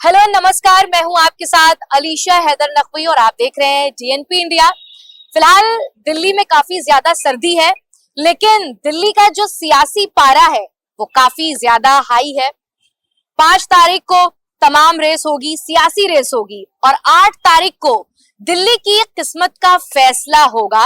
Hello नमस्कार, मैं हूं आपके साथ अलीशा हैदर नकवी और आप देख रहे हैं डीएनपी इंडिया। फिलहाल दिल्ली में काफी ज्यादा सर्दी है, लेकिन दिल्ली का जो सियासी पारा है वो काफी ज्यादा हाई है। 5 तारीख को तमाम रेस होगी, सियासी रेस होगी, और 8 तारीख को दिल्ली की किस्मत का फैसला होगा।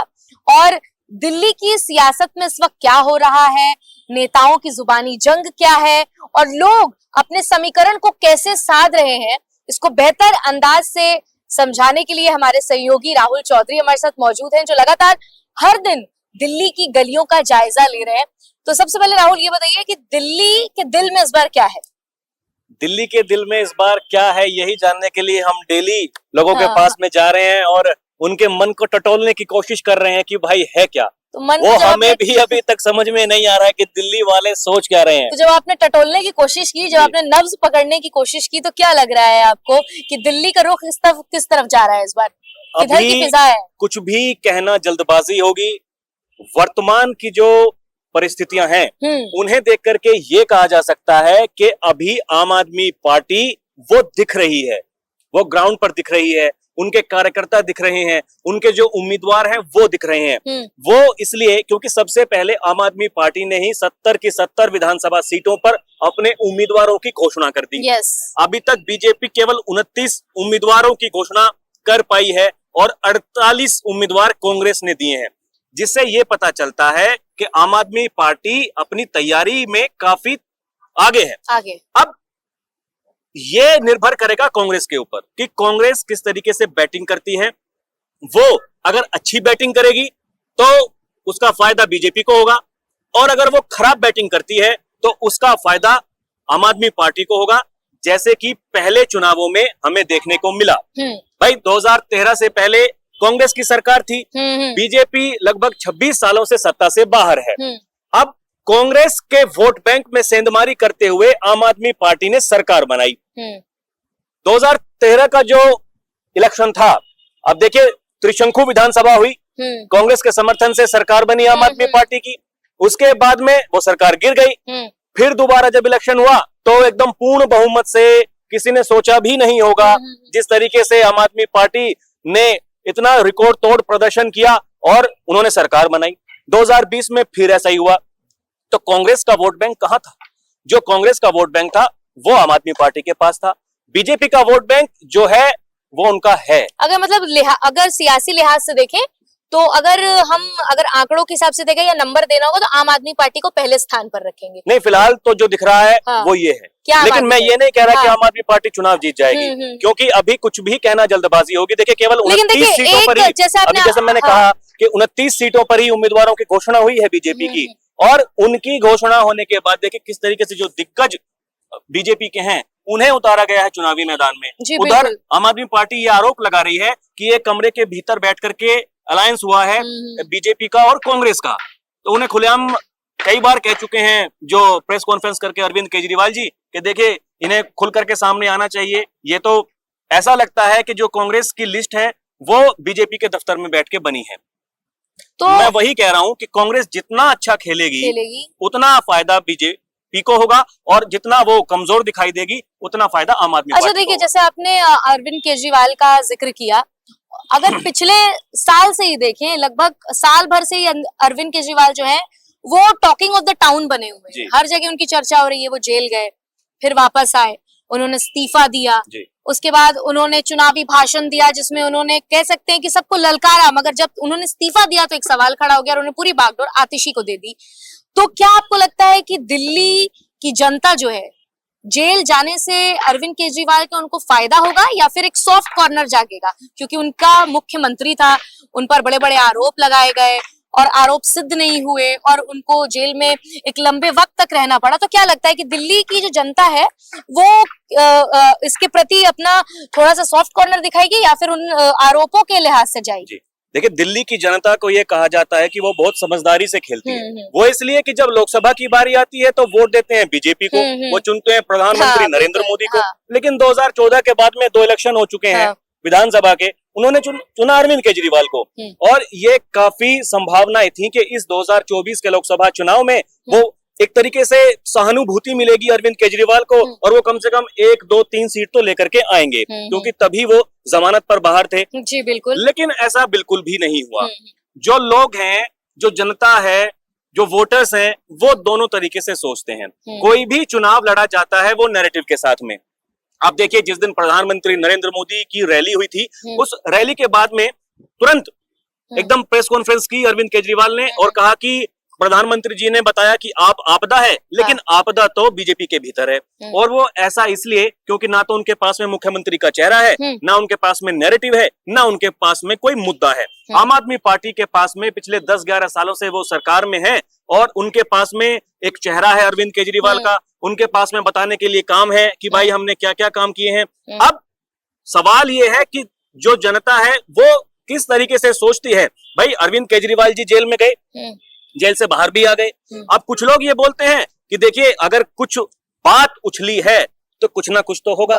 और दिल्ली की सियासत में इस वक्त क्या हो रहा है, नेताओं की जुबानी जंग क्या है और लोग अपने समीकरण को कैसे साध रहे हैं, इसको बेहतर अंदाज से समझाने के लिए हमारे सहयोगी राहुल चौधरी हमारे साथ मौजूद हैं, जो लगातार हर दिन दिल्ली की गलियों का जायजा ले रहे हैं। तो सबसे पहले राहुल ये बताइए कि दिल्ली के दिल में इस बार क्या है? दिल्ली के दिल में इस बार क्या है, यही जानने के लिए हम डेली लोगों के पास में जा रहे हैं और उनके मन को टटोलने की कोशिश कर रहे हैं कि भाई है क्या। तो मन वो हमें भी अभी तक समझ में नहीं आ रहा है कि दिल्ली वाले सोच क्या रहे हैं। तो जब आपने टटोलने की कोशिश की, जब आपने नब्ज पकड़ने की कोशिश की, तो क्या लग रहा है आपको कि दिल्ली का रुख किस तरफ जा रहा है इस बार? किधर की फिजा है? कुछ भी कहना जल्दबाजी होगी। वर्तमान की जो परिस्थितियां हैं उन्हें देख करके ये कहा जा सकता है कि अभी आम आदमी पार्टी वो दिख रही है, वो ग्राउंड पर दिख रही है, उनके कार्यकर्ता दिख रहे हैं, उनके जो उम्मीदवार हैं वो दिख रहे हैं। वो इसलिए क्योंकि सबसे पहले आम आदमी पार्टी ने ही 70 की 70 विधानसभा सीटों पर अपने उम्मीदवारों की घोषणा कर दी। अभी तक बीजेपी केवल 29 उम्मीदवारों की घोषणा कर पाई है और 48 उम्मीदवार कांग्रेस ने दिए हैं, जिससे ये पता चलता है कि आम आदमी पार्टी अपनी तैयारी में काफी आगे है। अब ये निर्भर करेगा कांग्रेस के ऊपर कि कांग्रेस किस तरीके से बैटिंग करती है। वो अगर अच्छी बैटिंग करेगी तो उसका फायदा बीजेपी को होगा, और अगर वो खराब बैटिंग करती है तो उसका फायदा आम आदमी पार्टी को होगा, जैसे कि पहले चुनावों में हमें देखने को मिला। भाई 2013 से पहले कांग्रेस की सरकार थी, बीजेपी लगभग 26 सालों से सत्ता से बाहर है। अब कांग्रेस के वोट बैंक में सेंधमारी करते हुए आम आदमी पार्टी ने सरकार बनाई। 2013 का जो इलेक्शन था, अब देखिए त्रिशंकु विधानसभा हुई, कांग्रेस के समर्थन से सरकार बनी आम आदमी पार्टी की। उसके बाद में वो सरकार गिर गई। फिर दोबारा जब इलेक्शन हुआ तो एकदम पूर्ण बहुमत से, किसी ने सोचा भी नहीं होगा जिस तरीके से आम आदमी पार्टी ने इतना रिकॉर्ड तोड़ प्रदर्शन किया और उन्होंने सरकार बनाई। 2020 में फिर ऐसा ही हुआ। तो कांग्रेस का वोट बैंक कहां था? जो कांग्रेस का वोट बैंक था वो आम आदमी पार्टी के पास था। बीजेपी का वोट बैंक जो है वो उनका है। अगर मतलब अगर सियासी लिहाज से देखें तो अगर आंकड़ों के हिसाब से देखें या नंबर देना होगा तो आम आदमी पार्टी को पहले स्थान पर रखेंगे। नहीं, फिलहाल तो जो दिख रहा है वो ये है। लेकिन मैं ये नहीं कह रहा कि आम आदमी पार्टी चुनाव जीत जाएगी, क्योंकि अभी कुछ भी कहना जल्दबाजी होगी। देखिए केवल 29 सीटों पर ही, जैसे मैंने कहा कि 29 सीटों पर ही उम्मीदवारों की घोषणा हुई है बीजेपी की, और उनकी घोषणा होने के बाद देखिए किस तरीके से जो दिग्गज बीजेपी के हैं उन्हें उतारा गया है चुनावी मैदान में। उधर आम आदमी पार्टी ये आरोप लगा रही है कि ये कमरे के भीतर बैठ करके अलायंस हुआ है बीजेपी का और कांग्रेस का। तो उन्हें खुलेआम कई बार कह चुके हैं जो प्रेस कॉन्फ्रेंस करके अरविंद केजरीवाल जी, कि देखिए इन्हें खुल करके सामने आना चाहिए। ये तो ऐसा लगता है कि जो कांग्रेस की लिस्ट है वो बीजेपी के दफ्तर में बैठ के बनी है। तो मैं वही कह रहा हूं कि कांग्रेस जितना अच्छा खेलेगी उतना फायदा बीजेपी को होगा, और जितना वो कमजोर दिखाई देगी उतना फायदा आम आदमी पार्टी को। देखिए, जैसे आपने अरविंद केजरीवाल का जिक्र किया, अगर पिछले साल से ही देखें, लगभग साल भर से ही अरविंद केजरीवाल जो है वो टॉकिंग ऑफ द टाउन बने हुए हैं। हर जगह उनकी चर्चा हो रही है। वो जेल गए, फिर वापस आए, उन्होंने इस्तीफा दिया, उसके बाद उन्होंने चुनावी भाषण दिया जिसमें उन्होंने कह सकते हैं कि सबको ललकारा, मगर जब उन्होंने इस्तीफा दिया तो एक सवाल खड़ा हो गया और उन्होंने पूरी बागडोर आतिशी को दे दी। तो क्या आपको लगता है कि दिल्ली की जनता जो है, जेल जाने से अरविंद केजरीवाल का उनको फायदा होगा या फिर एक सॉफ्ट कॉर्नर जागेगा? क्योंकि उनका मुख्यमंत्री था, उन पर बड़े बड़े आरोप लगाए गए और आरोप सिद्ध नहीं हुए और उनको जेल में एक लंबे वक्त तक रहना पड़ा। तो क्या लगता है कि दिल्ली की जो जनता है वो इसके प्रति अपना थोड़ा सा सॉफ्ट कॉर्नर दिखाएगी या फिर उन आरोपों के लिहाज से जाएगी? देखिए, दिल्ली की जनता को ये कहा जाता है कि वो बहुत समझदारी से खेलती है। वो इसलिए कि जब लोकसभा की बारी आती है तो वोट देते हैं बीजेपी को, वो चुनते हैं प्रधानमंत्री नरेंद्र मोदी को। लेकिन 2014 के बाद में 2 इलेक्शन हो चुके हैं विधानसभा के, उन्होंने चुना अरविंद केजरीवाल को, और ये काफी संभावनाएं थी कि इस 2024 के लोकसभा चुनाव में वो एक तरीके से सहानुभूति मिलेगी अरविंद केजरीवाल को, और वो कम से कम 1, 2, 3 सीट तो लेकर के आएंगे, क्योंकि तभी वो जमानत पर बाहर थे। जी बिल्कुल। लेकिन ऐसा बिल्कुल भी नहीं हुआ। जो लोग हैं, जो जनता है, जो वोटर्स हैं, वो दोनों तरीके से सोचते हैं। कोई भी चुनाव लड़ा जाता है वो नैरेटिव के साथ में। आप देखिए, जिस दिन प्रधानमंत्री नरेंद्र मोदी की रैली हुई थी, उस रैली के बाद में तुरंत एकदम प्रेस कॉन्फ्रेंस की अरविंद केजरीवाल ने और कहा कि प्रधानमंत्री जी ने बताया कि आप आपदा है, लेकिन आपदा तो बीजेपी के भीतर है। और वो ऐसा इसलिए क्योंकि ना तो उनके पास में मुख्यमंत्री का चेहरा है, ना उनके पास में नैरेटिव है, ना उनके पास में कोई मुद्दा है। आम आदमी पार्टी के पास में पिछले 10-11 सालों से वो सरकार में है, और उनके पास में एक चेहरा है अरविंद केजरीवाल का। उनके पास में बताने के लिए काम है कि भाई हमने क्या क्या काम किए हैं। अब सवाल ये है कि जो जनता है वो किस तरीके से सोचती है। भाई अरविंद केजरीवाल जी जेल में गए, जेल से बाहर भी आ गए। अब कुछ लोग ये बोलते हैं कि देखिए, अगर कुछ बात उछली है तो कुछ ना कुछ तो होगा।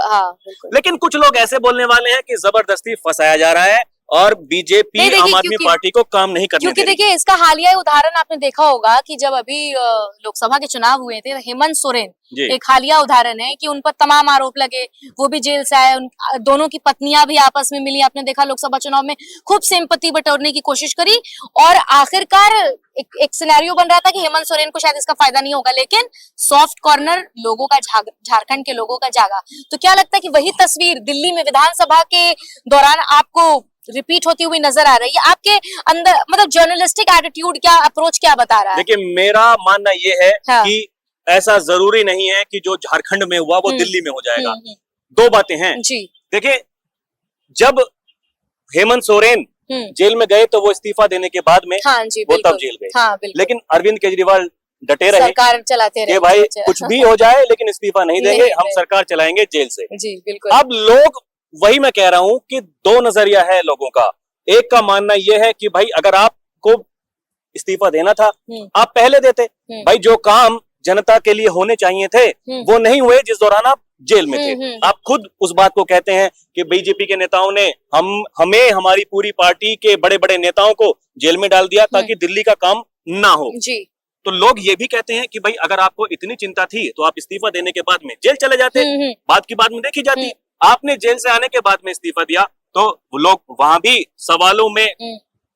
लेकिन कुछ लोग ऐसे बोलने वाले हैं कि जबरदस्ती फंसाया जा रहा है और बीजेपी आम आदमी पार्टी को काम नहीं करने क्योंकि देखिए, इसका हालिया उदाहरण आपने देखा होगा कि जब अभी लोकसभा के चुनाव हुए थे, हेमंत सोरेन एक हालिया उदाहरण है कि उन पर तमाम आरोप लगे, वो भी जेल से आए, दोनों की पत्नियां भी आपस में मिली। आपने देखा लोकसभा चुनाव में खूब सिंपैथी बटोरने की कोशिश करी, और आखिरकार एक सिनेरियो बन रहा था कि हेमंत सोरेन को शायद इसका फायदा नहीं होगा, लेकिन सॉफ्ट कॉर्नर लोगों का, झारखंड के लोगों का जागा। तो क्या लगता है कि वही तस्वीर दिल्ली में विधानसभा के दौरान आपको रिपीट होती हुई नजर आ रही है? आपके अंदर मतलब जर्नलिस्टिक एटीट्यूड क्या, अप्रोच क्या बता रहा है? देखिए, मेरा मानना ये है कि ऐसा जरूरी नहीं है कि जो झारखंड में हुआ वो दिल्ली में हो जाएगा। दो बातें हैं जी। देखिए, जब हेमंत सोरेन जेल में गए तो वो इस्तीफा देने के बाद में वो तब जेल गए, लेकिन अरविंद केजरीवाल डटे रहे, सरकार चलाते रहे, भाई कुछ भी हो जाए लेकिन इस्तीफा नहीं देंगे, हम सरकार चलाएंगे जेल से। जी बिल्कुल। अब लोग, वही मैं कह रहा हूं कि दो नजरिया है लोगों का। एक का मानना यह है कि भाई अगर आपको इस्तीफा देना था आप पहले देते। भाई जो काम जनता के लिए होने चाहिए थे वो नहीं हुए जिस दौरान आप जेल में थे। आप खुद उस बात को कहते हैं कि बीजेपी के नेताओं ने हमें हमारी पूरी पार्टी के बड़े बड़े नेताओं को जेल में डाल दिया ताकि दिल्ली का काम ना हो जी। तो लोग ये भी कहते हैं कि भाई अगर आपको इतनी चिंता थी तो आप इस्तीफा देने के बाद में जेल चले जाते, बात की बात में देखी जाती। आपने जेल से आने के बाद में इस्तीफा दिया तो वो लोग वहां भी सवालों में,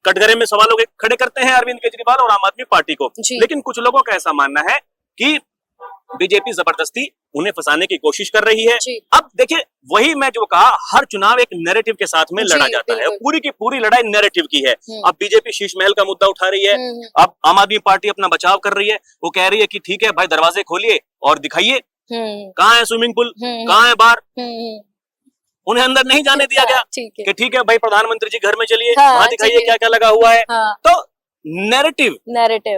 कटघरे में सवालों के खड़े करते हैं अरविंद केजरीवाल और आम आदमी पार्टी को। लेकिन कुछ लोगों का ऐसा मानना है कि बीजेपी जबरदस्ती उन्हें फंसाने की कोशिश कर रही है। अब देखिए, वही मैं जो कहा, हर चुनाव एक नैरेटिव के साथ में लड़ा जाता है, पूरी की पूरी लड़ाई नैरेटिव की है। अब बीजेपी शीश महल का मुद्दा उठा रही है, अब आम आदमी पार्टी अपना बचाव कर रही है। वो कह रही है कि ठीक है भाई, दरवाजे खोलिए और दिखाइए कहाँ है स्विमिंग पूल, कहाँ है बार। उन्हें अंदर नहीं जाने दिया गया कि ठीक है भाई, प्रधानमंत्री जी घर में चलिए, वहां दिखाइए क्या क्या लगा हुआ है। तो नैरेटिव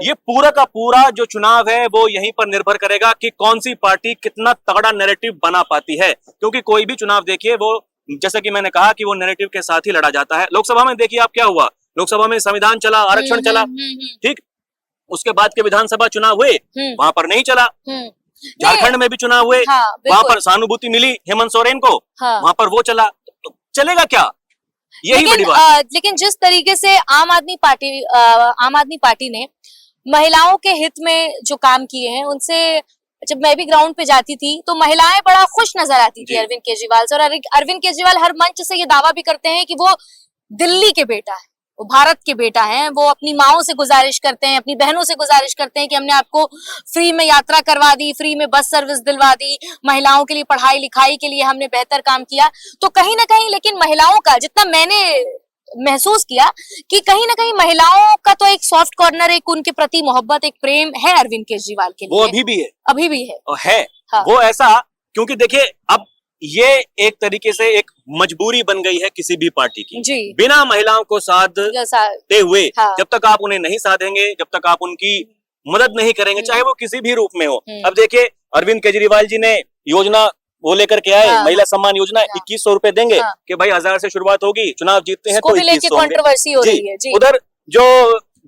ये पूरा का पूरा जो चुनाव है वो यहीं पर निर्भर करेगा कि कौन सी पार्टी कितना तगड़ा नैरेटिव बना पाती है। क्योंकि कोई भी चुनाव देखिए, वो जैसे कि मैंने कहा कि वो नैरेटिव के साथ ही लड़ा जाता है। लोकसभा में देखिए आप क्या हुआ, लोकसभा में संविधान चला, आरक्षण चला, ठीक। उसके बाद के विधानसभा चुनाव हुए, वहां पर नहीं चला। झारखंड में भी चुनाव हुए, वहां पर सहानुभूति मिली हेमंत सोरेन को, वहां पर वो चला। तो चलेगा क्या? यही बड़ी बात। लेकिन जिस तरीके से आम आदमी पार्टी ने महिलाओं के हित में जो काम किए हैं, उनसे जब मैं भी ग्राउंड पे जाती थी तो महिलाएं बड़ा खुश नजर आती थी अरविंद केजरीवाल से। और अरविंद केजरीवाल हर मंच से ये दावा भी करते हैं कि वो दिल्ली के बेटा है, वो भारत के बेटा हैं। वो अपनी माओं से गुजारिश करते हैं, अपनी बहनों से गुजारिश करते हैं कि हमने आपको फ्री में यात्रा करवा दी, फ्री में बस सर्विस दिलवा दी, महिलाओं के लिए पढ़ाई लिखाई के लिए हमने बेहतर काम किया। तो कहीं ना कहीं, लेकिन महिलाओं का, जितना मैंने महसूस किया कि कहीं ना कहीं महिलाओं का तो एक सॉफ्ट कॉर्नर, एक उनके प्रति मोहब्बत, एक प्रेम है अरविंद केजरीवाल के लिए। वो अभी भी है, अभी भी है। हाँ। वो ऐसा, क्योंकि देखिए अब ये एक तरीके से एक मजबूरी बन गई है किसी भी पार्टी की जी। बिना महिलाओं को साथ देते हुए, हाँ। जब तक आप उन्हें नहीं साधेंगे, जब तक आप उनकी मदद नहीं करेंगे, चाहे वो किसी भी रूप में हो। अब देखिए, अरविंद केजरीवाल जी ने योजना वो लेकर के आए, हाँ। महिला सम्मान योजना, 2100 रुपए देंगे, हाँ। कि भाई 1000 से शुरुआत होगी, चुनाव जीतते हैं तो 2100 कंट्रोवर्सी हो रही है जी। उधर जो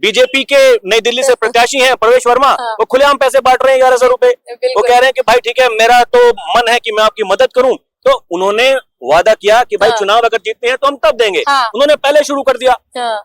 बीजेपी के नई दिल्ली से प्रत्याशी हैं प्रवेश वर्मा, हाँ। वो खुलेआम पैसे बांट रहे हैं 1100 रुपए। वो कह रहे हैं कि भाई ठीक है, मेरा तो मन है कि मैं आपकी मदद करूं। तो उन्होंने वादा किया कि भाई, हाँ। चुनाव अगर जीतते हैं तो हम तब देंगे, हाँ। उन्होंने पहले शुरू कर दिया। हाँ।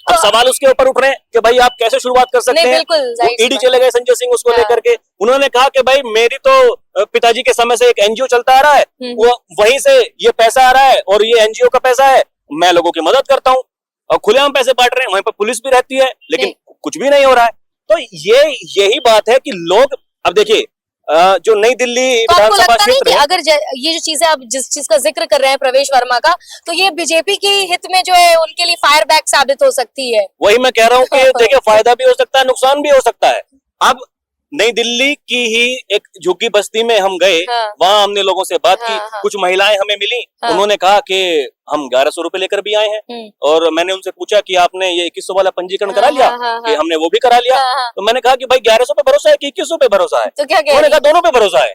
अब सवाल उसके ऊपर उठ रहे हैं कि भाई आप कैसे शुरुआत कर सकते हैं। बिल्कुल ईडी चले गए संजय सिंह उसको लेकर के, उन्होंने कहा कि भाई मेरी तो पिताजी के समय से एक एनजीओ चलता आ रहा है, वो वहीं से ये पैसा आ रहा है और ये एनजीओ का पैसा है, मैं लोगों की मदद करता हूँ और खुलेआम पैसे बांट रहे हैं, वहीं पर पुलिस भी रहती है लेकिन कुछ भी नहीं हो रहा है। तो यही बात है कि लोग, अब देखिए जो नई दिल्ली तो आपको विधानसभा लगता नहीं क्षेत्र कि है, अगर ये जो चीजें आप जिस चीज का जिक्र कर रहे हैं प्रवेश वर्मा का, तो ये बीजेपी की हित में जो है उनके लिए फायर बैक साबित हो सकती है। वही मैं कह रहा हूँ कि देखिए फायदा भी हो सकता है, नुकसान भी हो सकता है। अब नई दिल्ली की ही एक झुग्गी बस्ती में हम गए, वहां हमने लोगों से बात की, कुछ महिलाएं हमें मिली, उन्होंने कहा कि हम 1100 रुपए लेकर भी आए हैं, और मैंने उनसे पूछा कि आपने ये 2100 वाला पंजीकरण करा लिया? कि हमने वो भी करा लिया। तो मैंने कहा कि भाई 1100 पे भरोसा है कि 2100 पे भरोसा है? तो क्या उन्होंने कहा दोनों पे भरोसा है।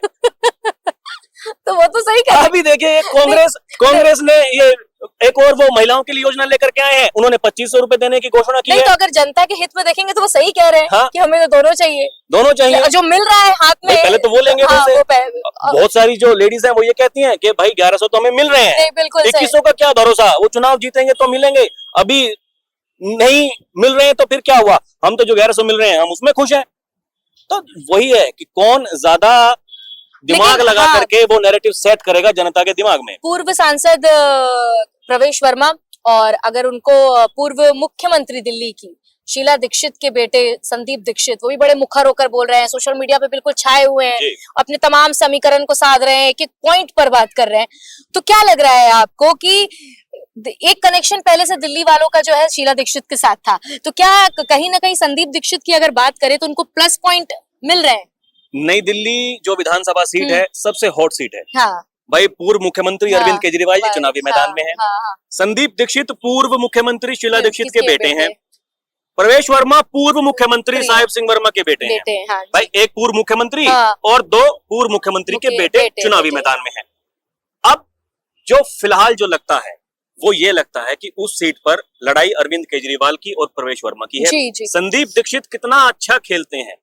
तो वो तो सही कहा। अभी देखिए कांग्रेस ने ये एक और वो महिलाओं के लिए योजना लेकर के आए हैं, उन्होंने 2500 रुपए देने की घोषणा की है। तो अगर जनता के हित में देखेंगे तो वो सही कह रहे हैं कि हमें तो दोनों चाहिए, दोनों चाहिए, जो मिल रहा है हाथ में पहले तो वो लेंगे। बहुत सारी जो लेडीज हैं वो ये कहती हैं कि भाई 1100 तो हमें मिल रहे हैं, 2100 का क्या भरोसा, वो चुनाव जीतेंगे तो मिलेंगे, अभी नहीं मिल रहे हैं तो फिर क्या हुआ, हम तो जो 1100 मिल रहे हैं हम उसमें खुश हैं। तो वही है कि कौन ज्यादा दिमाग लगा करके वो नैरेटिव सेट करेगा जनता के दिमाग में। पूर्व सांसद प्रवेश वर्मा और अगर उनको पूर्व मुख्यमंत्री दिल्ली की शीला दीक्षित के बेटे संदीप दीक्षित, वो भी बड़े मुखर होकर बोल रहे हैं, सोशल मीडिया पे बिल्कुल छाए हुए हैं, अपने तमाम समीकरण को साध रहे हैं, एक एक पॉइंट पर बात कर रहे हैं। तो क्या लग रहा है आपको कि एक कनेक्शन पहले से दिल्ली वालों का जो है शीला दीक्षित के साथ था, तो क्या कहीं ना कहीं संदीप दीक्षित की अगर बात करें तो उनको प्लस पॉइंट मिल रहे हैं? नई दिल्ली जो विधानसभा सीट है सबसे हॉट सीट है। हाँ। भाई पूर्व मुख्यमंत्री अरविंद केजरीवाल जी चुनावी मैदान में हैं। संदीप दीक्षित पूर्व मुख्यमंत्री शीला दीक्षित के बेटे हैं। प्रवेश वर्मा पूर्व मुख्यमंत्री साहिब सिंह वर्मा के बेटे हैं। भाई एक पूर्व मुख्यमंत्री और दो पूर्व मुख्यमंत्री के बेटे चुनावी मैदान में हैं। अब जो फिलहाल जो लगता है वो ये लगता है कि उस सीट पर लड़ाई अरविंद केजरीवाल की और प्रवेश वर्मा की है। संदीप दीक्षित कितना अच्छा खेलते हैं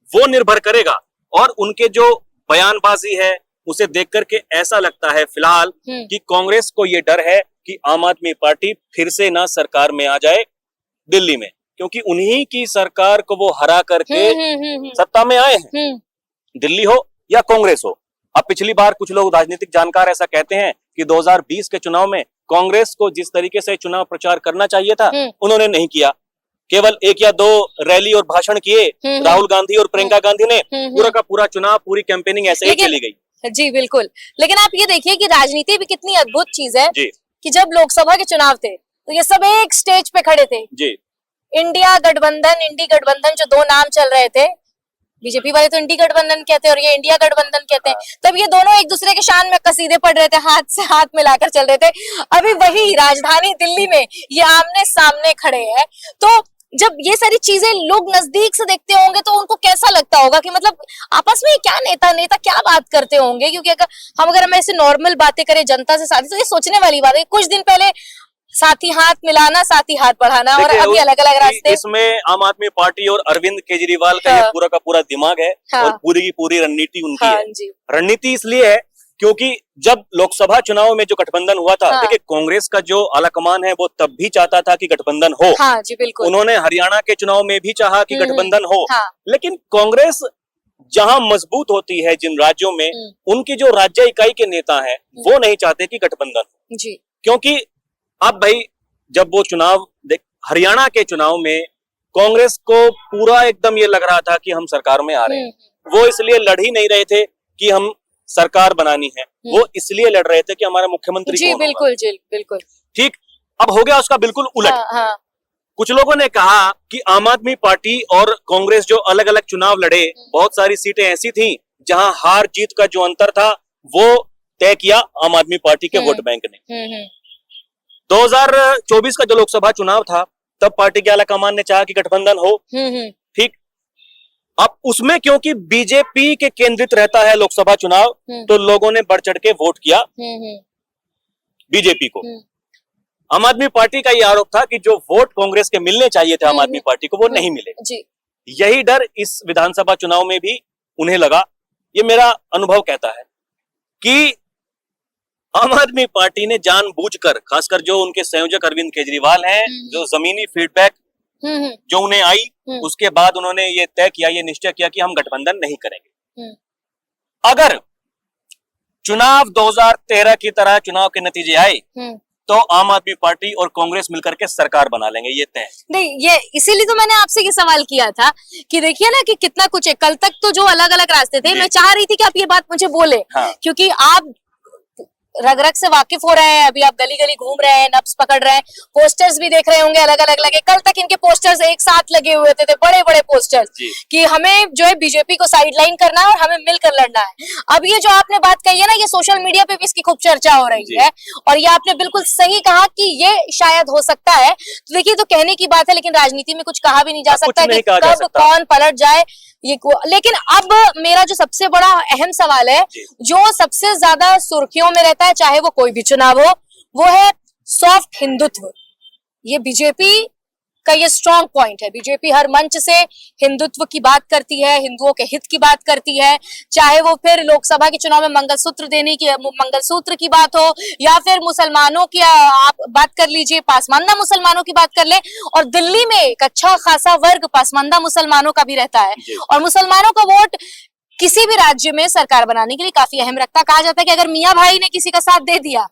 वो निर्भर करेगा, और उनके जो बयानबाजी है उसे देख करके ऐसा लगता है फिलहाल कि कांग्रेस को ये डर है कि आम आदमी पार्टी फिर से ना सरकार में आ जाए दिल्ली में, क्योंकि उन्हीं की सरकार को वो हरा करके सत्ता में आए हैं, दिल्ली हो या कांग्रेस हो। अब पिछली बार कुछ लोग राजनीतिक जानकार ऐसा कहते हैं कि 2020 के चुनाव में कांग्रेस को जिस तरीके से चुनाव प्रचार करना चाहिए था उन्होंने नहीं किया, केवल 1 या 2 रैली और भाषण किए राहुल गांधी और प्रियंका गांधी ने, पूरा का पूरा चुनाव पूरी कैंपेनिंग ऐसे ही चली गई। जी बिल्कुल, लेकिन आप ये देखिए कि राजनीति भी कितनी अद्भुत चीज है कि जब लोकसभा के चुनाव थे तो ये सब एक स्टेज पे खड़े थे जी। इंडिया गठबंधन, इंडी गठबंधन जो दो नाम चल रहे थे, बीजेपी वाले तो इंडी गठबंधन कहते हैं और ये इंडिया गठबंधन कहते हैं, तब ये दोनों एक दूसरे के शान में कसीदे पढ़ रहे थे, हाथ से हाथ मिलाकर चल रहे थे। अभी वही राजधानी दिल्ली में ये आमने सामने खड़े हैं, तो जब ये सारी चीजें लोग नजदीक से देखते होंगे तो उनको कैसा लगता होगा कि मतलब आपस में क्या नेता क्या बात करते होंगे, क्योंकि अगर हम ऐसे नॉर्मल बातें करें जनता से साथ, तो ये सोचने वाली बात है। कुछ दिन पहले साथी हाथ मिलाना, साथी हाथ बढ़ाना, और अभी अलग अलग रास्ते। इसमें आम आदमी पार्टी और अरविंद केजरीवाल का ये पूरा का पूरा दिमाग है और पूरी की पूरी रणनीति उनकी है। रणनीति इसलिए है क्योंकि जब लोकसभा चुनाव में जो गठबंधन हुआ था, देखिए कांग्रेस का जो आलाकमान है वो तब भी चाहता था कि गठबंधन हो। हाँ जी बिल्कुल। उन्होंने हरियाणा के चुनाव में भी चाहा कि गठबंधन हो, लेकिन कांग्रेस जहां मजबूत होती है जिन राज्यों में, उनकी जो राज्य इकाई के नेता हैं वो नहीं चाहते कि गठबंधन हो जी। क्योंकि अब भाई जब वो चुनाव हरियाणा के चुनाव में कांग्रेस को पूरा एकदम ये लग रहा था कि हम सरकार में आ रहे हैं, वो इसलिए लड़ ही नहीं रहे थे कि हम सरकार बनानी है, वो इसलिए लड़ रहे थे कि हमारा मुख्यमंत्री जी बिल्कुल जी बिल्कुल ठीक। अब हो गया उसका बिल्कुल उलट। कुछ लोगों ने कहा कि आम आदमी पार्टी और कांग्रेस जो अलग अलग चुनाव लड़े, बहुत सारी सीटें ऐसी थी जहां हार जीत का जो अंतर था वो तय किया आम आदमी पार्टी के वोट बैंक ने। 2024 का जो लोकसभा चुनाव था तब पार्टी के आलाकमान ने चाहा कि गठबंधन हो, ठीक। अब उसमें क्योंकि बीजेपी के केंद्रित रहता है लोकसभा चुनाव, तो लोगों ने बढ़ चढ़ के वोट किया बीजेपी को। आम आदमी पार्टी का ये आरोप था कि जो वोट कांग्रेस के मिलने चाहिए थे आम आदमी पार्टी को वो नहीं मिले जी। यही डर इस विधानसभा चुनाव में भी उन्हें लगा। ये मेरा अनुभव कहता है कि आम आदमी पार्टी ने जानबूझकर, खासकर जो उनके संयोजक अरविंद केजरीवाल हैं, जो जमीनी फीडबैक जो उन्हें आई, उसके बाद उन्होंने ये तय किया, ये निश्चय किया कि हम गठबंधन नहीं करेंगे। अगर चुनाव 2013 की तरह चुनाव के नतीजे आए तो आम आदमी पार्टी और कांग्रेस मिलकर के सरकार बना लेंगे, ये तय। नहीं, ये इसीलिए तो मैंने आपसे ये सवाल किया था कि देखिए ना कि कितना कुछ है। कल तक तो जो अलग अलग रास्ते थे, मैं चाह रही थी कि आप ये बात मुझे बोले, हाँ। क्योंकि आप रग रग से वाकिफ हो रहे हैं, अभी आप गली गली घूम रहे हैं, नब्ज पकड़ रहे हैं, पोस्टर्स भी देख रहे होंगे अलग अलग लगे। कल तक इनके पोस्टर्स एक साथ लगे हुए थे बड़े बड़े पोस्टर्स कि हमें जो है बीजेपी को साइडलाइन करना है और हमें मिलकर लड़ना है। अब ये जो आपने बात कही है ना, ये सोशल मीडिया पे भी इसकी खूब चर्चा हो रही है, और ये आपने बिल्कुल सही कहा कि ये शायद हो सकता है। तो देखिए, तो कहने की बात है, लेकिन राजनीति में कुछ कहा भी नहीं जा सकता कि कब कौन पलट जाए ये। लेकिन अब मेरा जो सबसे बड़ा अहम सवाल है, जो सबसे ज्यादा सुर्खियों में रहता है चाहे वो कोई भी चुनाव हो, वो है सॉफ्ट हिंदुत्व। ये बीजेपी का ये स्ट्रॉन्ग पॉइंट है। बीजेपी हर मंच से हिंदुत्व की बात करती है, हिंदुओं के हित की बात करती है, चाहे वो फिर लोकसभा के चुनाव में मंगलसूत्र की बात हो, या फिर मुसलमानों की आप बात कर लीजिए, पासमानदा मुसलमानों की बात कर ले। और दिल्ली में एक अच्छा खासा वर्ग पासमानदा मुसलमानों का भी रहता है, और मुसलमानों का वोट किसी भी राज्य में सरकार बनाने के लिए काफी अहम रखता है। कहा जाता है कि अगर मियां भाई ने किसी का साथ दे दिया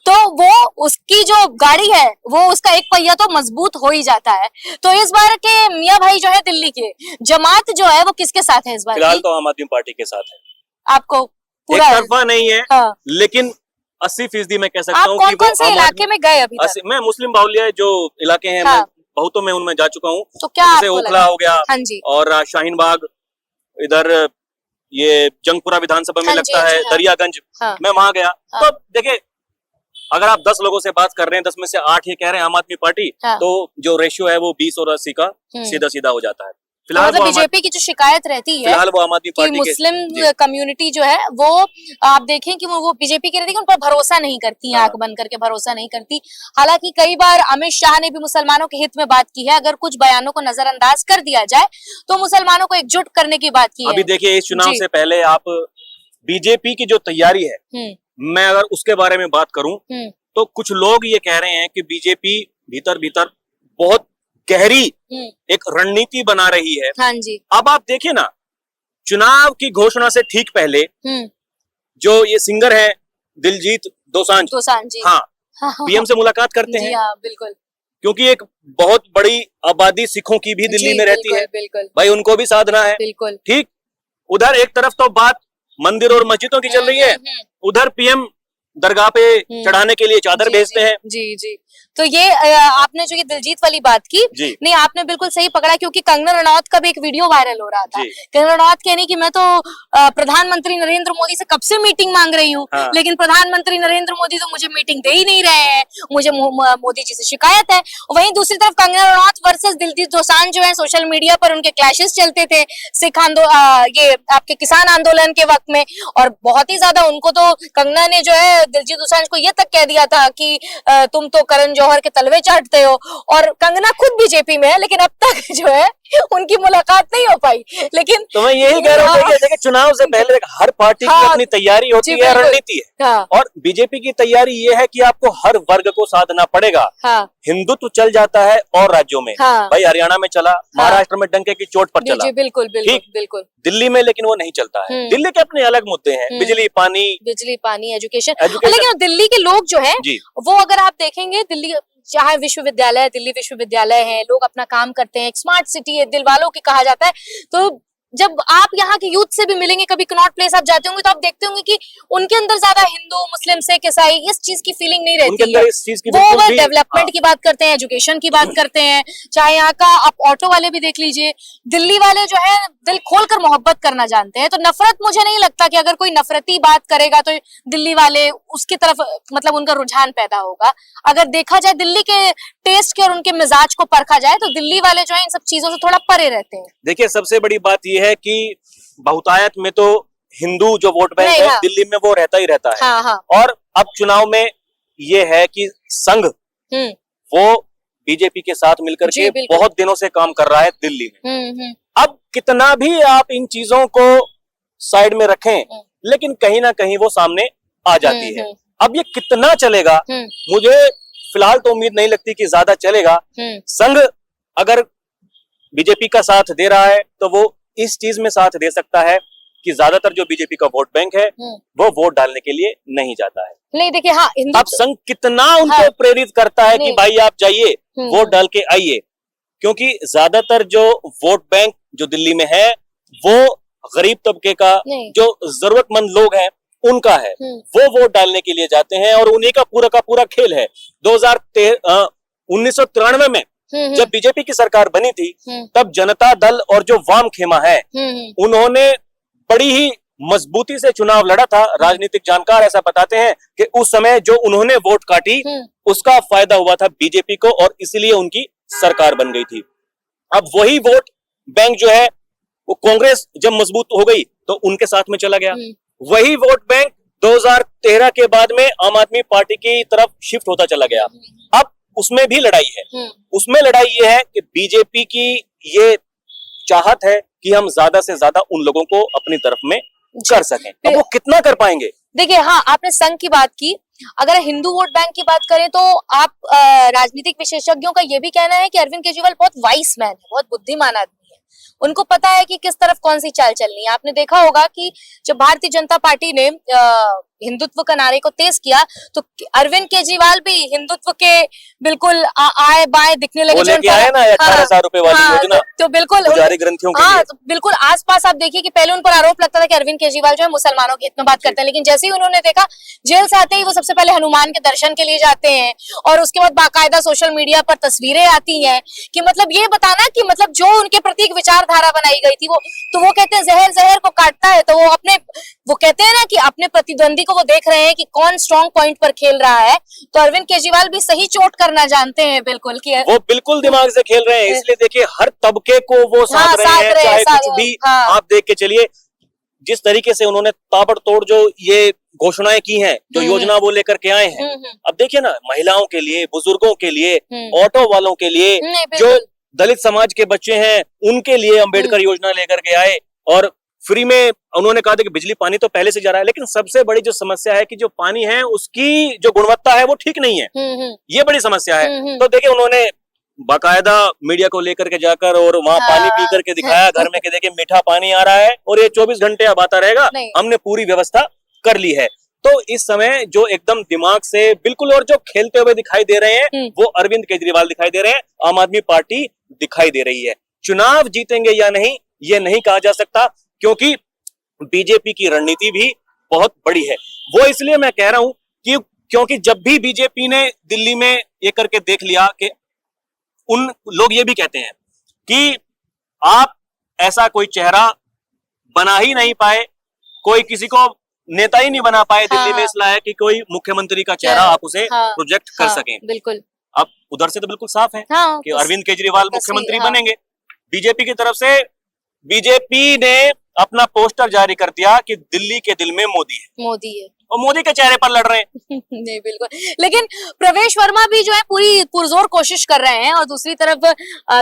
तो वो उसकी जो गाड़ी है, वो उसका एक पहिया तो मजबूत हो ही जाता है। तो इस बार के मियां भाई जो है दिल्ली के, जमात जो है वो किसके साथ है इस बार? फिलहाल तो आम आदमी पार्टी के साथ है। आपको पूरा एक तरफा नहीं है, हाँ। लेकिन 80% मैं कह सकता हूँ कि कौन से इलाके में गए अभी तक? मैं मुस्लिम बाहुल्य जो इलाके हैं, हाँ। बहुतों में उनमें जा चुका हूँ। तो क्या जैसे ओखला हो गया, हाँ जी, और शाहीन बाग, इधर ये जंगपुरा विधानसभा में लगता है, दरियागंज, मैं वहां गया। तो देखिए, अगर आप 10 लोगों से बात कर रहे हैं, 10 में से 8 ये कह रहे हैं आम आदमी पार्टी, तो जो रेशियो है वो 20 और 80 का सीधा सीधा हो जाता है। फिलहाल तो बीजेपी की जो शिकायत रहती है, फिलहाल वो आम आदमी पार्टी मुस्लिम कम्युनिटी जो है वो आप देखें कि वो बीजेपी की रहती है, उन पर भरोसा नहीं करती, आंख बंद करके भरोसा नहीं करती। हालांकि कई बार अमित शाह ने भी मुसलमानों के हित में बात की है। अगर कुछ बयानों को नजरअंदाज कर दिया जाए तो मुसलमानों को एकजुट करने की बात की है। अभी देखिए, इस चुनाव से पहले आप बीजेपी की जो तैयारी है, मैं अगर उसके बारे में बात करूं तो कुछ लोग ये कह रहे हैं कि बीजेपी भीतर भीतर बहुत गहरी एक रणनीति बना रही है। हाँ जी। अब आप देखिए ना, चुनाव की घोषणा से ठीक पहले जो ये सिंगर है दिलजीत दोसांझ जी, हाँ, पीएम से मुलाकात करते हैं। हाँ, बिल्कुल, क्योंकि एक बहुत बड़ी आबादी सिखों की भी दिल्ली में रहती है, बिल्कुल भाई, उनको भी साधना है, बिल्कुल ठीक। उधर एक तरफ तो बात मंदिर और मस्जिदों की चल रही है, उधर पीएम दरगाह पे चढ़ाने के लिए चादर भेजते हैं। जी जी। तो ये आपने जो ये दिलजीत वाली बात की, नहीं आपने बिल्कुल सही पकड़ा, क्योंकि कंगना रनौत का भी एक वीडियो वायरल हो रहा था। कंगना रनौत कहने की मैं तो प्रधानमंत्री नरेंद्र मोदी से कब से मीटिंग मांग रही हूँ, हाँ। लेकिन प्रधानमंत्री नरेंद्र मोदी तो मुझे मीटिंग दे ही नहीं रहे हैं, मुझे मोदी जी से शिकायत है। वहीं दूसरी तरफ कंगना रनौत वर्सेस दिलजीत दोसांझ जो है, सोशल मीडिया पर उनके क्लैशेस चलते थे ये आपके किसान आंदोलन के वक्त में, और बहुत ही ज्यादा उनको तो कंगना ने जो है दिलजीत दोसांझ को ये तक कह दिया था कि तुम तो करण जौहर के तलवे चाटते हो। और कंगना खुद बीजेपी में है, लेकिन अब तक जो है उनकी मुलाकात नहीं हो पाई। लेकिन तो मैं यही कह रहा हूँ कि चुनाव से पहले हर पार्टी की अपनी तैयारी होती है, रणनीति है, और बीजेपी की तैयारी ये है कि आपको हर वर्ग को साधना पड़ेगा। हिंदुत्व चल जाता है और राज्यों में, भाई हरियाणा में चला, महाराष्ट्र में डंके की चोट पर चला, बिल्कुल बिल्कुल, दिल्ली में लेकिन वो नहीं चलता है। दिल्ली के अपने अलग मुद्दे हैं, बिजली पानी, एजुकेशन। लेकिन दिल्ली के लोग जो है वो, अगर आप देखेंगे, दिल्ली चाहे विश्वविद्यालय, दिल्ली विश्वविद्यालय है, लोग अपना काम करते हैं, एक स्मार्ट सिटी है, दिल वालों की कहा जाता है। तो जब आप यहाँ के यूथ से भी मिलेंगे, कभी कनॉट प्लेस आप जाते होंगे, तो आप देखते होंगे कि उनके अंदर ज्यादा हिंदू, मुस्लिम, सिख, ईसाई इस चीज की फीलिंग नहीं रहती है। वो डेवलपमेंट की बात करते हैं, एजुकेशन की बात करते हैं। चाहे यहाँ का आप ऑटो वाले भी देख लीजिए, दिल्ली वाले जो है दिल खोलकर मोहब्बत करना जानते हैं। तो नफरत, मुझे नहीं लगता कि अगर कोई नफरती बात करेगा तो दिल्ली वाले उसकी तरफ मतलब उनका रुझान पैदा होगा। अगर देखा जाए दिल्ली के टेस्ट के और उनके मिजाज को परखा जाए, तो दिल्ली वाले जो है इन सब चीजों से थोड़ा परे रहते हैं। देखिए, सबसे बड़ी बात यह है कि बहुतायत में तो हिंदू जो वोट बैंक है, दिल्ली में वो रहता ही रहता है। हाँ। और अब चुनाव में ये है कि संघ वो बीजेपी के साथ मिलकर के बहुत दिनों से काम कर रहा है दिल्ली में। अब कितना भी आप इन चीजों को साइड में रखें, लेकिन कहीं ना कहीं वो सामने आ जाती है। अब ये कितना चलेगा, मुझे फिलहाल तो उम्मीद नहीं लगती कि ज्यादा चलेगा। संघ अगर बीजेपी का साथ दे रहा है तो वो इस चीज में साथ दे सकता है कि ज्यादातर जो बीजेपी का वोट बैंक है वो वोट डालने के लिए नहीं जाता है। नहीं देखिए, हाँ, अब संघ कितना उनको प्रेरित करता है कि भाई आप जाइए वोट डाल के आइए, क्योंकि ज्यादातर जो वोट बैंक जो दिल्ली में है वो गरीब तबके का, जो जरूरतमंद लोग हैं उनका है, वो वोट डालने के लिए जाते हैं और उन्हीं का पूरा खेल है। 1993 में जब बीजेपी की सरकार बनी थी तब जनता दल और जो वाम खेमा है उन्होंने बड़ी ही मजबूती से चुनाव लड़ा था। राजनीतिक जानकार ऐसा बताते हैं कि उस समय जो उन्होंने वोट काटी उसका फायदा हुआ था बीजेपी को और इसलिए उनकी सरकार बन गई थी। अब वही वोट बैंक जो है वो कांग्रेस जब मजबूत हो गई तो उनके साथ में चला गया। वही वोट बैंक 2013 के बाद में आम आदमी पार्टी की तरफ शिफ्ट होता चला गया। अब उसमें भी लड़ाई है। उसमें लड़ाई ये है कि बीजेपी की ये चाहत है कि हम ज्यादा से ज्यादा उन लोगों को अपनी तरफ में कर सकें। अब वो कितना कर पाएंगे? देखिए, हाँ, आपने संघ की बात की, अगर हिंदू वोट बैंक की बात करें तो आप राजनीतिक विशेषज्ञों का ये भी कहना है कि अरविंद केजरीवाल बहुत वाइस मैन है, बहुत बुद्धिमान आदमी है। उनको पता है कि किस तरफ कौन सी चाल चलनी है। आपने देखा होगा कि जब भारतीय जनता पार्टी ने हिंदुत्व का नारे को तेज किया तो अरविंद केजरीवाल भी हिंदुत्व के बिल्कुल आए बाएं दिखने लगे। जो आए ना 18,000 रुपए वाली योजना, तो बिल्कुल ग्रंथियों के लिए। तो बिल्कुल आसपास आप देखिए कि पहले उन पर आरोप लगता था कि अरविंद केजरीवाल जो है मुसलमानों के हित में बात करते हैं, लेकिन जैसे ही उन्होंने देखा जेल से आते ही वो सबसे पहले हनुमान के दर्शन के लिए जाते हैं और उसके बाद बाकायदा सोशल मीडिया पर तस्वीरें आती हैं कि मतलब ये बताना कि मतलब जो उनके प्रति एक विचारधारा बनाई गई थी वो कहते हैं जहर जहर को काटता है, तो वो कहते हैं ना कि अपने प्रतिद्वंदी को वो देख रहे हैं कि कौन स्ट्रॉन्ग पॉइंट पर खेल रहा है। तो अरविंद केजरीवाल भी सही चोट करना जानते हैं, बिल्कुल कि वो बिल्कुल दिमाग से खेल रहे हैं। इसलिए देखिए हर तबके को वो साथ रहे हैं, चाहे कुछ भी आप देख के चलिए। जिस तरीके से उन्होंने ताबड़तोड़ जो ये घोषणाएं की हैं, जो योजना वो लेकर के आए हैं, अब देखिए ना, महिलाओं के लिए, बुजुर्गों के लिए, ऑटो वालों के लिए, जो दलित समाज के बच्चे हैं उनके लिए अम्बेडकर योजना लेकर के आए और फ्री में उन्होंने कहा था कि बिजली पानी तो पहले से जा रहा है, लेकिन सबसे बड़ी जो समस्या है कि जो पानी है उसकी जो गुणवत्ता है वो ठीक नहीं है। ये बड़ी समस्या है। तो देखिए उन्होंने बाकायदा मीडिया को लेकर के जाकर और वहां पानी पी करके दिखाया घर में कि देखिए मीठा पानी आ रहा है और ये 24 घंटे अब आता रहेगा, हमने पूरी व्यवस्था कर ली है। तो इस समय जो एकदम दिमाग से बिल्कुल और जो खेलते हुए दिखाई दे रहे हैं वो अरविंद केजरीवाल दिखाई दे रहे हैं, आम आदमी पार्टी दिखाई दे रही है। चुनाव जीतेंगे या नहीं ये नहीं कहा जा सकता, क्योंकि बीजेपी की रणनीति भी बहुत बड़ी है। वो इसलिए मैं कह रहा हूं कि क्योंकि जब भी बीजेपी ने दिल्ली में ये करके देख लिया कि उन लोग ये भी कहते हैं कि आप ऐसा कोई चेहरा बना ही नहीं पाए, कोई किसी को नेता ही नहीं बना पाए दिल्ली में, इसलिए कि कोई मुख्यमंत्री का चेहरा आप उसे प्रोजेक्ट कर सकें। बिल्कुल। अब उधर से तो बिल्कुल साफ है कि अरविंद केजरीवाल मुख्यमंत्री बनेंगे। बीजेपी की तरफ से बीजेपी ने अपना पोस्टर जारी कर दिया कि दिल्ली के दिल में मोदी है और मोदी के चेहरे पर लड़ रहे हैं। नहीं बिल्कुल, लेकिन प्रवेश वर्मा भी जो है पूरी पुरजोर कोशिश कर रहे हैं और दूसरी तरफ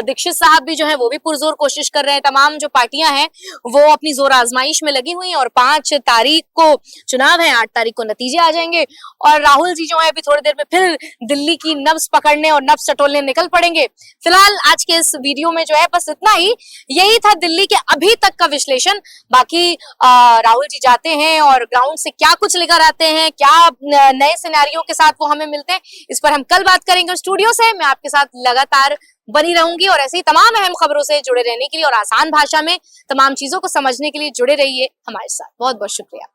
दीक्षित साहब भी जो है वो भी पुरजोर कोशिश कर रहे हैं। तमाम जो पार्टियां हैं वो अपनी जोर आजमाइश में लगी हुई हैं और 5 तारीख को चुनाव है, 8 तारीख को नतीजे आ जाएंगे और राहुल जी जो है अभी थोड़ी देर में फिर दिल्ली की नब्ज पकड़ने और नब्ज टटोलने निकल पड़ेंगे। फिलहाल आज के इस वीडियो में जो है बस इतना ही, यही था दिल्ली के अभी तक का विश्लेषण। बाकी राहुल जी जाते हैं और ग्राउंड से क्या कुछ लेकर आते हैं, क्या नए सिनेरियो के साथ वो हमें मिलते हैं, इस पर हम कल बात करेंगे। स्टूडियो से मैं आपके साथ लगातार बनी रहूंगी और ऐसी तमाम अहम खबरों से जुड़े रहने के लिए और आसान भाषा में तमाम चीजों को समझने के लिए जुड़े रहिए हमारे साथ। बहुत बहुत शुक्रिया।